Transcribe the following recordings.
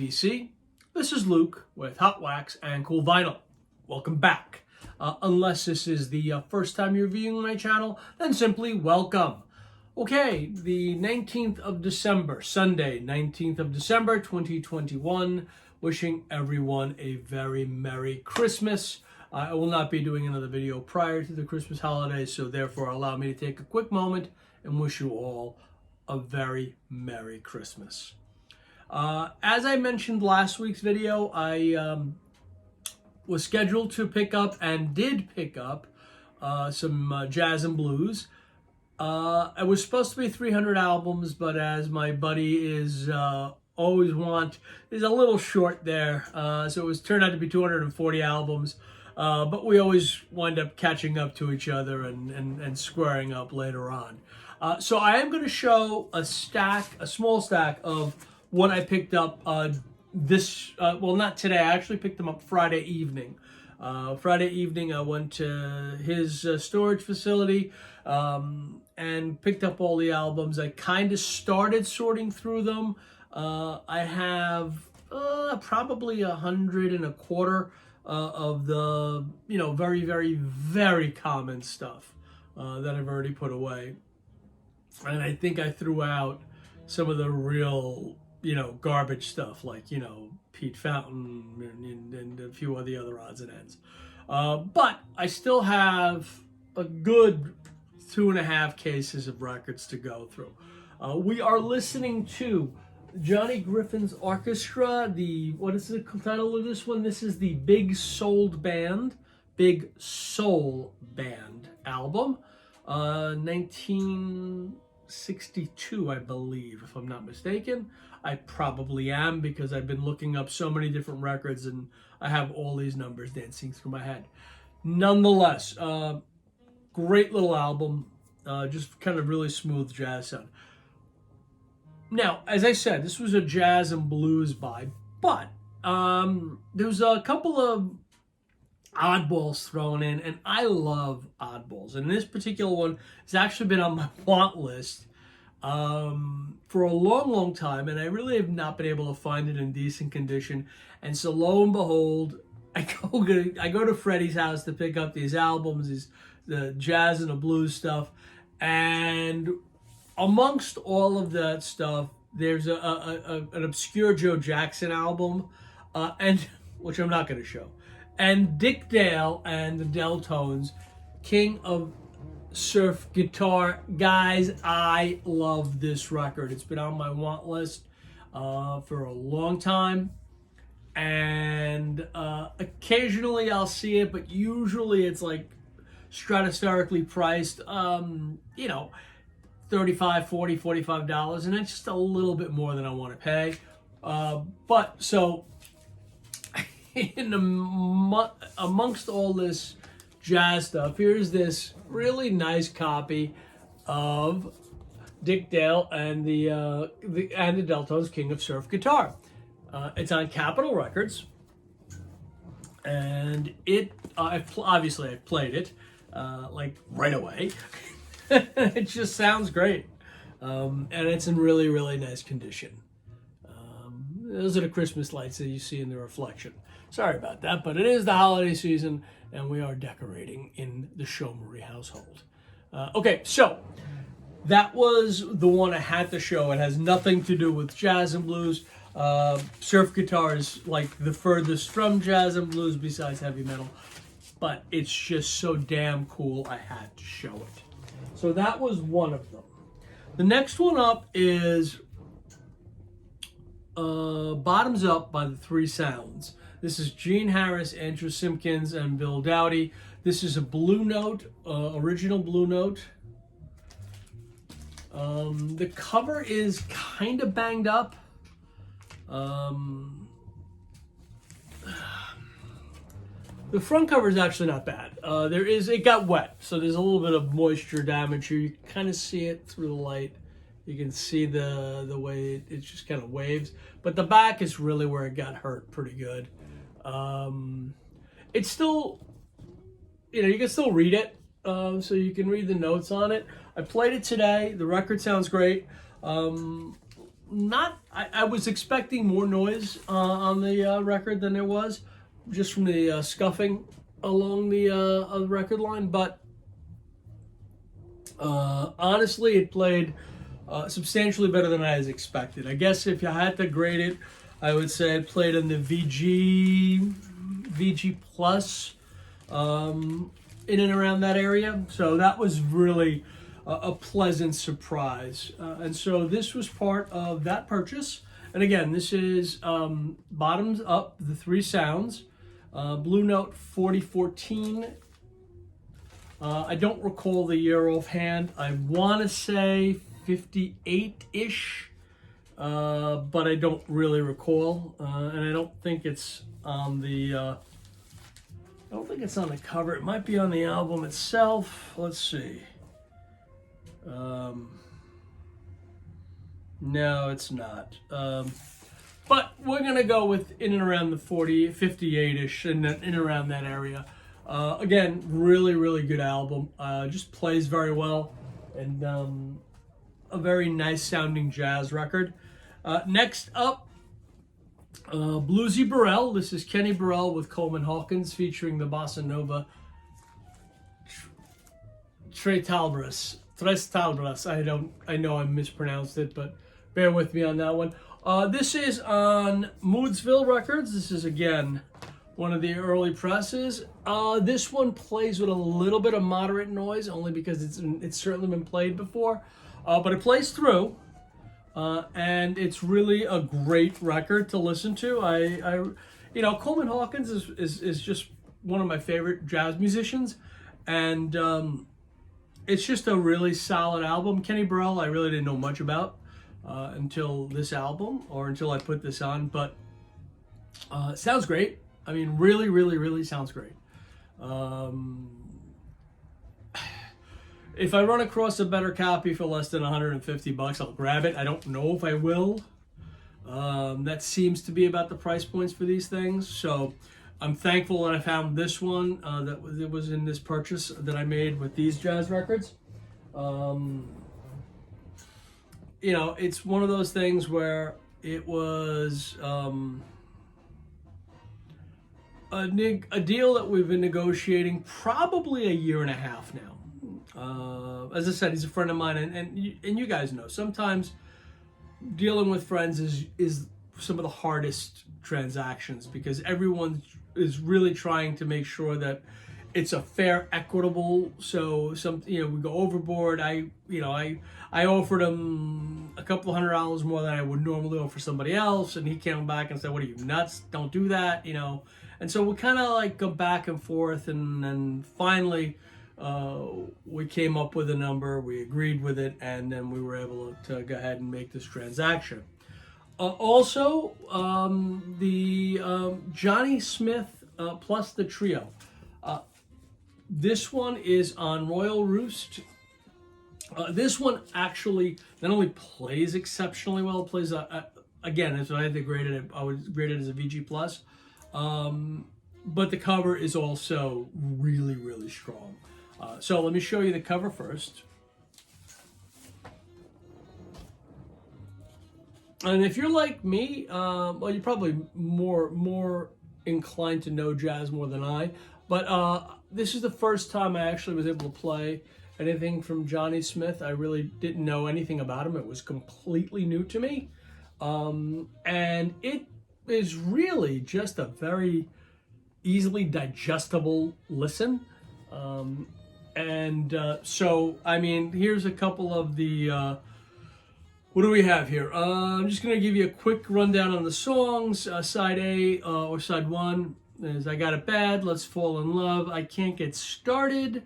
PC. This is Luke with Hot Wax and Cool Vinyl. Welcome back. Unless this is the first time you're viewing my channel, then simply welcome. Okay, the 19th of December, Sunday, 19th of December, 2021. Wishing everyone a very Merry Christmas. I will not be doing another video prior to the Christmas holidays, so therefore allow me to take a quick moment and wish you all a very Merry Christmas. As I mentioned last week's video, I was scheduled to pick up and did pick up some jazz and blues. It was supposed to be 300 albums, but as my buddy is always is a little short there. So it was turned out to be 240 albums. But we always wind up catching up to each other and squaring up later on. So I am going to show a small stack of what I picked up well, not today. I actually picked them up Friday evening. Friday evening, I went to his storage facility and picked up all the albums. I kind of started sorting through them. I have probably 125 of the, very, very, very common stuff that I've already put away. And I think I threw out some of the real, garbage stuff like, Pete Fountain and a few of the other odds and ends. But I still have a good 2.5 cases of records to go through. We are listening to Johnny Griffin's Orchestra. What is the title of this one? This is the Big Soul Band album. 1962, I believe, if I'm not mistaken. I probably am, because I've been looking up so many different records and I have all these numbers dancing through my head. Nonetheless, great little album. Just kind of really smooth jazz sound. Now, as I said, this was a jazz and blues buy, but there was a couple of oddballs thrown in, and I love oddballs. And this particular one has actually been on my want list for a long, long time, and I really have not been able to find it in decent condition. And so lo and behold, I go to Freddie's house to pick up these albums, the jazz and the blues stuff, and amongst all of that stuff, there's an obscure Joe Jackson album, and which I'm not going to show, and Dick Dale and the Deltones, King of Surf Guitar. Guys, I love this record. It's been on my want list for a long time, and occasionally I'll see it, but usually it's like stratospherically priced, $35, $40, $45, and it's just a little bit more than I want to pay. But so amongst all this jazz stuff, here's this really nice copy of Dick Dale and the Deltones, King of Surf Guitar. It's on Capitol Records, and obviously I played it like right away. It just sounds great, and it's in really, really nice condition. Those are the Christmas lights that you see in the reflection. Sorry about that, but it is the holiday season, and we are decorating in the Shomery household. Okay, so that was the one I had to show. It has nothing to do with jazz and blues. Surf guitar is like the furthest from jazz and blues besides heavy metal, but it's just so damn cool I had to show it. So that was one of them. The next one up is Bottoms Up by the Three Sounds. This is Gene Harris, Andrew Simpkins, and Bill Dowdy. This is a Blue Note, original Blue Note. The cover is kind of banged up. The front cover is actually not bad. It got wet, so there's a little bit of moisture damage here. You can kind of see it through the light. You can see the way it just kind of waves. But the back is really where it got hurt pretty good. It's still, you can still read it. So you can read the notes on it. I played it today. The record sounds great. I was expecting more noise on the record than there was, just from the scuffing along the record line. But honestly, it played substantially better than I was expected. I guess if you had to grade it, I would say it played in the VG plus, in and around that area. So that was really a pleasant surprise. And so this was part of that purchase. And again, this is Bottoms Up, the Three Sounds, Blue Note 4014. I don't recall the year offhand. I want to say 58-ish, but I don't really recall. And I don't think it's on the cover. It might be on the album itself. Let's see. No, it's not. But we're going to go with in and around the 58-ish, in and around that area. Again, really, really good album. Just plays very well, and a very nice sounding jazz record. Next up, Bluesy Burrell. This is Kenny Burrell with Coleman Hawkins featuring the Bossa Nova Tres Talbras. I know I mispronounced it, but bear with me on that one. This is on Moodsville Records. This is, again, one of the early presses. This one plays with a little bit of moderate noise, only because it's certainly been played before. But it plays through, and it's really a great record to listen to. Coleman Hawkins is just one of my favorite jazz musicians, and it's just a really solid album. Kenny Burrell, I really didn't know much about until this album, or until I put this on, but it sounds great. I mean, really, really, really sounds great. If I run across a better copy for less than $150, I'll grab it. I don't know if I will. That seems to be about the price points for these things. So I'm thankful that I found this one that was in this purchase that I made with these jazz records. It's one of those things where it was a deal that we've been negotiating probably a year and a half now. As I said, he's a friend of mine, and you guys know, sometimes dealing with friends is some of the hardest transactions, because everyone is really trying to make sure that it's a fair, equitable. So we go overboard. I offered him a couple of $100 more than I would normally offer somebody else, and he came back and said, "What are you, nuts? Don't do that," And so we kind of go back and forth, and then finally we came up with a number, we agreed with it, and then we were able to go ahead and make this transaction. Also, the Johnny Smith plus the trio. This one is on Royal Roost. This one actually not only plays exceptionally well, it plays, again, as I had to grade it, I would grade it as a VG+. But the cover is also really, really strong. So let me show you the cover first. And if you're like me, well, you're probably more inclined to know jazz more than I. But this is the first time I actually was able to play anything from Johnny Smith. I really didn't know anything about him. It was completely new to me. And it is really just a very easily digestible listen. So, I mean, here's a couple of the, what do we have here? I'm just going to give you a quick rundown on the songs. Side A, or side 1 is I Got It Bad, Let's Fall in Love, I Can't Get Started,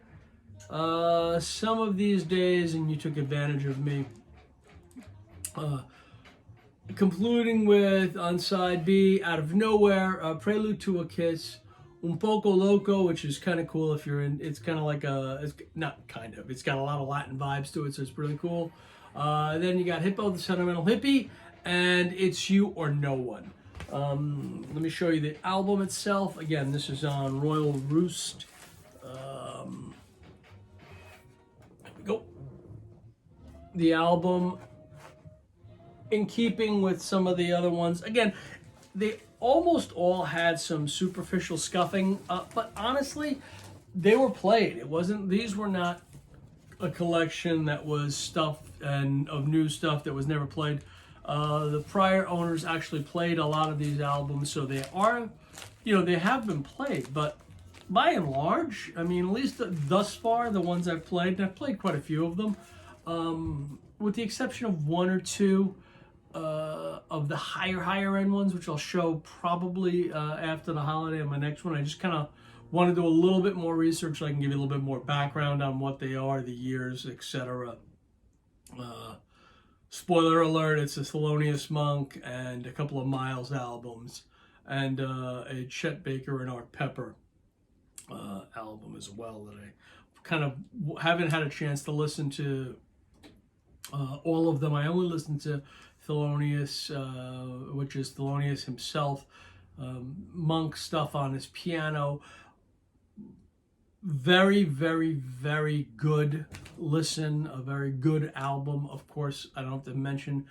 Some of These Days, and You Took Advantage of Me. Concluding with, on side B, Out of Nowhere, Prelude to a Kiss, Un Poco Loco, which is kind of cool if you're in, it's kind of like it's got a lot of Latin vibes to it, so it's really cool. Then you got Hippo, the Sentimental Hippie, and It's You or No One. Let me show you the album itself. Again, this is on Royal Roost. There we go. The album in keeping with some of the other ones. Again, they almost all had some superficial scuffing, but honestly, they were played. It wasn't, these were not a collection that was stuff and of new stuff that was never played. The prior owners actually played a lot of these albums, so they are, you know, they have been played, but by and large, I mean, at least thus far, the ones I've played, and I've played quite a few of them, with the exception of one or two of the higher end ones, which I'll show probably after the holiday on my next one. I just kind of want to do a little bit more research so I can give you a little bit more background on what they are, the years, etc. Spoiler alert, it's a Thelonious Monk and a couple of Miles albums, and a Chet Baker and Art Pepper album as well that I kind of haven't had a chance to listen to all of them. I only listened to Thelonious, which is Thelonious himself, Monk stuff on his piano. Very, very, very good listen, a very good album. Of course, I don't have to mention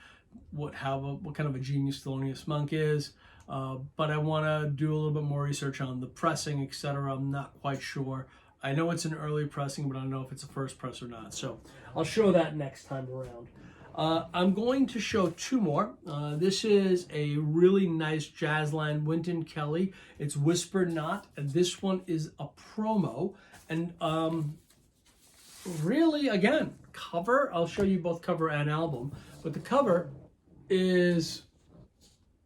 what kind of a genius Thelonious Monk is, but I want to do a little bit more research on the pressing, etc. I'm not quite sure. I know it's an early pressing, but I don't know if it's a first press or not. So I'll show that next time around. I'm going to show two more. This is a really nice Jazzland Wynton Kelly. It's Whisper Not, and this one is a promo. And really, again, cover, I'll show you both cover and album, but the cover is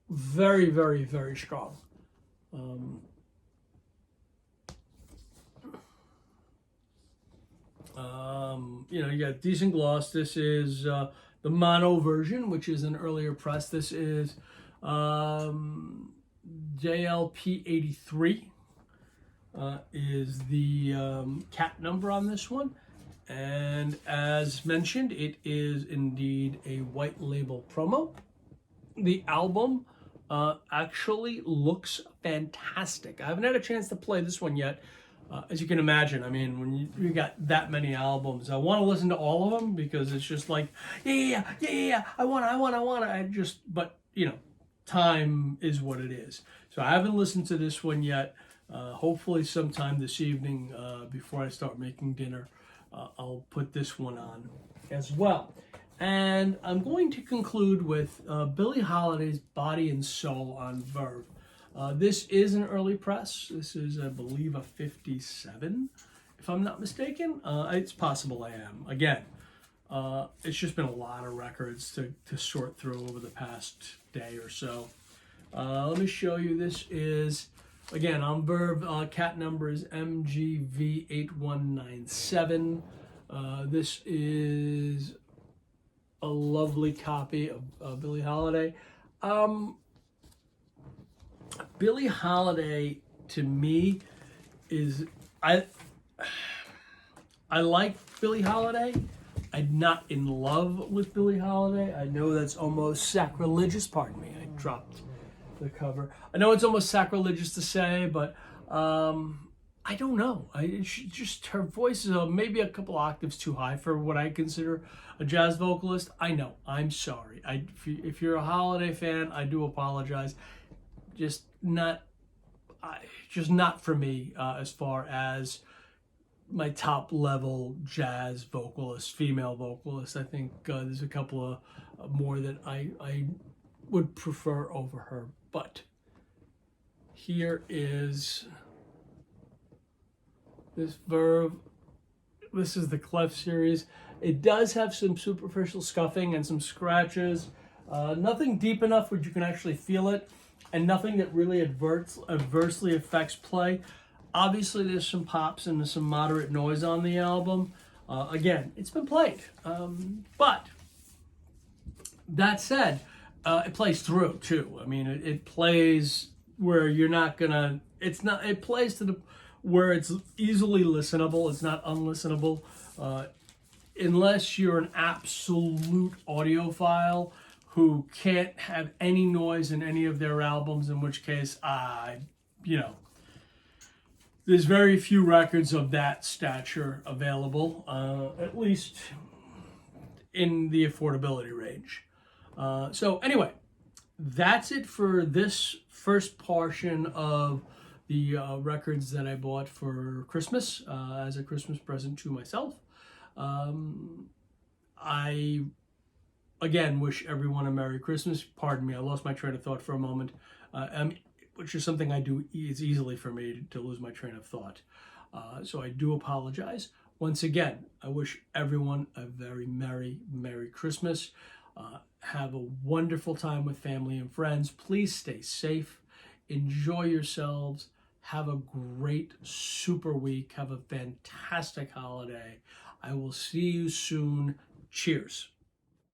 very, very, very strong. You know, you got decent gloss. This is the mono version, which is an earlier press. This is JLP 83 is the cat number on this one. And as mentioned, it is indeed a white label promo. The album actually looks fantastic. I haven't had a chance to play this one yet. As you can imagine, I mean, when you got that many albums, I want to listen to all of them because it's just like, yeah, I want. But you know, time is what it is. So I haven't listened to this one yet. Hopefully sometime this evening, before I start making dinner, I'll put this one on as well. And I'm going to conclude with Billie Holiday's Body and Soul on Verve. This is an early press. This is, I believe, a 57, if I'm not mistaken. It's possible I am. Again, it's just been a lot of records to sort through over the past day or so. Let me show you. This is, again, on Verve. Cat number is MGV8197. This is a lovely copy of Billie Holiday. Billie Holiday, to me, is, I like Billie Holiday. I'm not in love with Billie Holiday. I know that's almost sacrilegious. Pardon me, I dropped the cover. I know it's almost sacrilegious to say, but I don't know. Just her voice is maybe a couple octaves too high for what I consider a jazz vocalist. I know. I'm sorry. If you're a Holiday fan, I do apologize. Just not for me as far as my top level jazz vocalist, female vocalist. I think there's a couple of more that I would prefer over her. But here is this Verve. This is the Clef series. It does have some superficial scuffing and some scratches. Nothing deep enough where you can actually feel it, and nothing that really adversely affects play. Obviously, there's some pops and some moderate noise on the album. Again, it's been played. But that said, it plays through too. I mean, it plays where you're not gonna. It plays to the where it's easily listenable. It's not unlistenable, unless you're an absolute audiophile who can't have any noise in any of their albums, in which case, there's very few records of that stature available, at least in the affordability range. So anyway, that's it for this first portion of the records that I bought for Christmas as a Christmas present to myself. I, again, wish everyone a Merry Christmas. Pardon me, I lost my train of thought for a moment, which is something I do. It's easily for me to lose my train of thought. So I do apologize. Once again, I wish everyone a very Merry Christmas. Have a wonderful time with family and friends. Please stay safe. Enjoy yourselves. Have a great super week. Have a fantastic holiday. I will see you soon. Cheers.